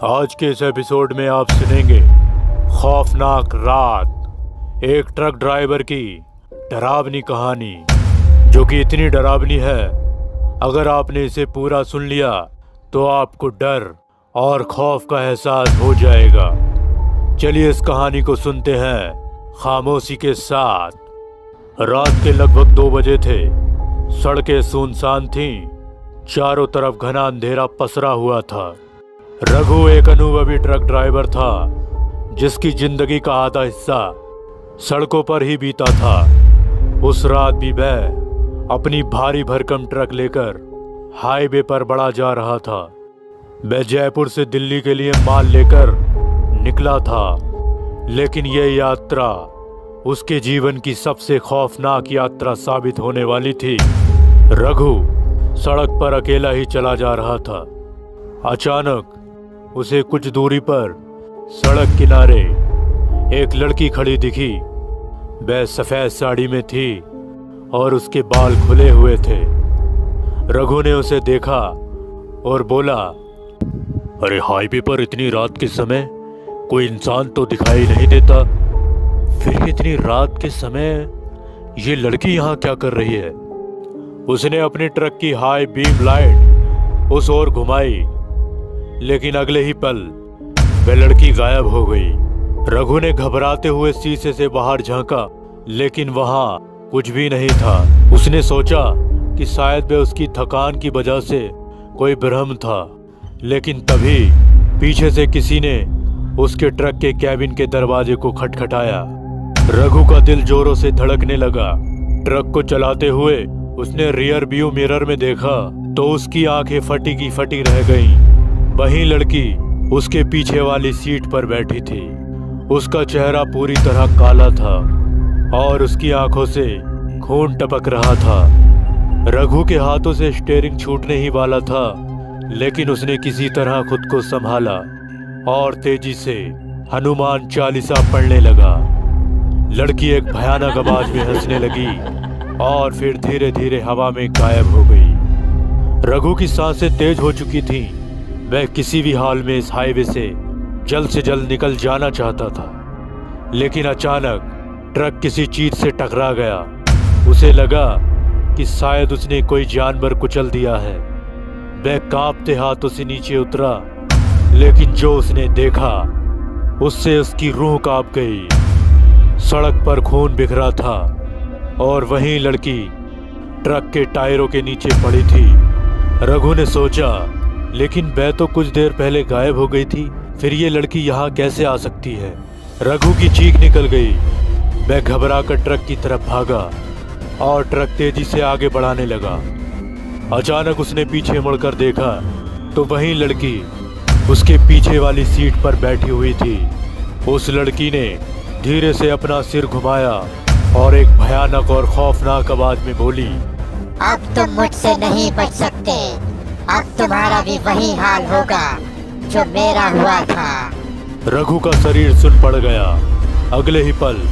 आज के इस एपिसोड में आप सुनेंगे खौफनाक रात, एक ट्रक ड्राइवर की डरावनी कहानी, जो कि इतनी डरावनी है अगर आपने इसे पूरा सुन लिया तो आपको डर और खौफ का एहसास हो जाएगा। चलिए इस कहानी को सुनते हैं खामोशी के साथ। रात के लगभग 2 बजे थे। सड़कें सुनसान थीं, चारों तरफ घना अंधेरा पसरा हुआ था। रघु एक अनुभवी ट्रक ड्राइवर था जिसकी जिंदगी का आधा हिस्सा सड़कों पर ही बीता था। उस रात भी वह अपनी भारी भरकम ट्रक लेकर हाईवे पर बढ़ा जा रहा था। वह जयपुर से दिल्ली के लिए माल लेकर निकला था, लेकिन यह यात्रा उसके जीवन की सबसे खौफनाक यात्रा साबित होने वाली थी। रघु सड़क पर अकेला ही चला जा रहा था। अचानक उसे कुछ दूरी पर सड़क किनारे एक लड़की खड़ी दिखी। वह सफेद साड़ी में थी और उसके बाल खुले हुए थे। रघु ने उसे देखा और बोला, अरे हाईवे पर इतनी रात के समय कोई इंसान तो दिखाई नहीं देता, फिर इतनी रात के समय ये लड़की यहाँ क्या कर रही है? उसने अपनी ट्रक की हाई बीम लाइट उस ओर घुमाई, लेकिन अगले ही पल वह लड़की गायब हो गई। रघु ने घबराते हुए शीशे से बाहर झांका, लेकिन वहां कुछ भी नहीं था। उसने सोचा कि शायद वह उसकी थकान की वजह से कोई भ्रम था, लेकिन तभी पीछे से किसी ने उसके ट्रक के कैबिन के दरवाजे को खटखटाया। रघु का दिल जोरों से धड़कने लगा। ट्रक को चलाते हुए उसने रियर व्यू मिरर में देखा तो उसकी आंखें फटी की फटी रह गईं। वहीं लड़की उसके पीछे वाली सीट पर बैठी थी। उसका चेहरा पूरी तरह काला था और उसकी आंखों से खून टपक रहा था। रघु के हाथों से स्टीयरिंग छूटने ही वाला था, लेकिन उसने किसी तरह खुद को संभाला और तेजी से हनुमान चालीसा पढ़ने लगा। लड़की एक भयानक आवाज में हंसने लगी और फिर धीरे धीरे हवा में गायब हो गई। रघु की सांसें तेज हो चुकी थीं। वह किसी भी हाल में इस हाईवे से जल्द निकल जाना चाहता था, लेकिन अचानक ट्रक किसी चीज से टकरा गया। उसे लगा कि शायद उसने कोई जानवर कुचल दिया है। वह कांपते हाथों से नीचे उतरा, लेकिन जो उसने देखा उससे उसकी रूह कांप गई। सड़क पर खून बिखरा था और वहीं लड़की ट्रक के टायरों के नीचे पड़ी थी। रघु ने सोचा, लेकिन वह तो कुछ देर पहले गायब हो गई थी, फिर ये लड़की यहाँ कैसे आ सकती है? रघु की चीख निकल गई। वह घबराकर ट्रक की तरफ भागा और ट्रक तेजी से आगे बढ़ाने लगा। अचानक उसने पीछे मुड़कर देखा तो वहीं लड़की उसके पीछे वाली सीट पर बैठी हुई थी। उस लड़की ने धीरे से अपना सिर घुमाया और एक भयानक और खौफनाक आवाज में बोली, अब तुम मुझसे नहीं बच सकते। अब तुम्हारा भी वही हाल होगा जो मेरा हुआ था। रघु का शरीर सुन पड़ गया। अगले ही पल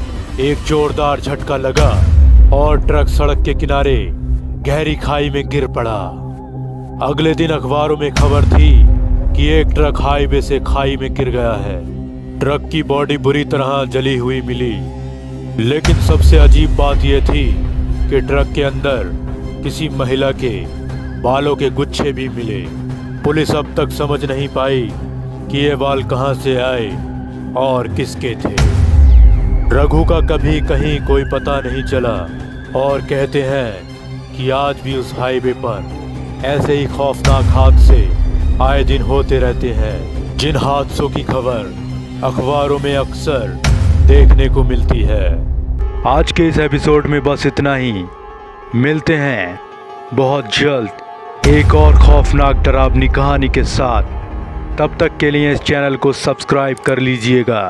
एक जोरदार झटका लगा और ट्रक सड़क के किनारे गहरी खाई में गिर पड़ा। अगले दिन अखबारों में खबर थी कि एक ट्रक हाईवे से खाई में गिर गया है। ट्रक की बॉडी बुरी तरह जली हुई मिली, लेकिन सबसे अजीब बात यह थी कि ट्रक के अंदर किसी महिला के बालों के गुच्छे भी मिले। पुलिस अब तक समझ नहीं पाई कि ये बाल कहां से आए और किसके थे। रघु का कभी कहीं कोई पता नहीं चला और कहते हैं कि आज भी उस हाईवे पर ऐसे ही खौफनाक हादसे आए दिन होते रहते हैं, जिन हादसों की खबर अखबारों में अक्सर देखने को मिलती है। आज के इस एपिसोड में बस इतना ही। मिलते हैं बहुत जल्द एक और खौफनाक डरावनी कहानी के साथ। तब तक के लिए इस चैनल को सब्सक्राइब कर लीजिएगा।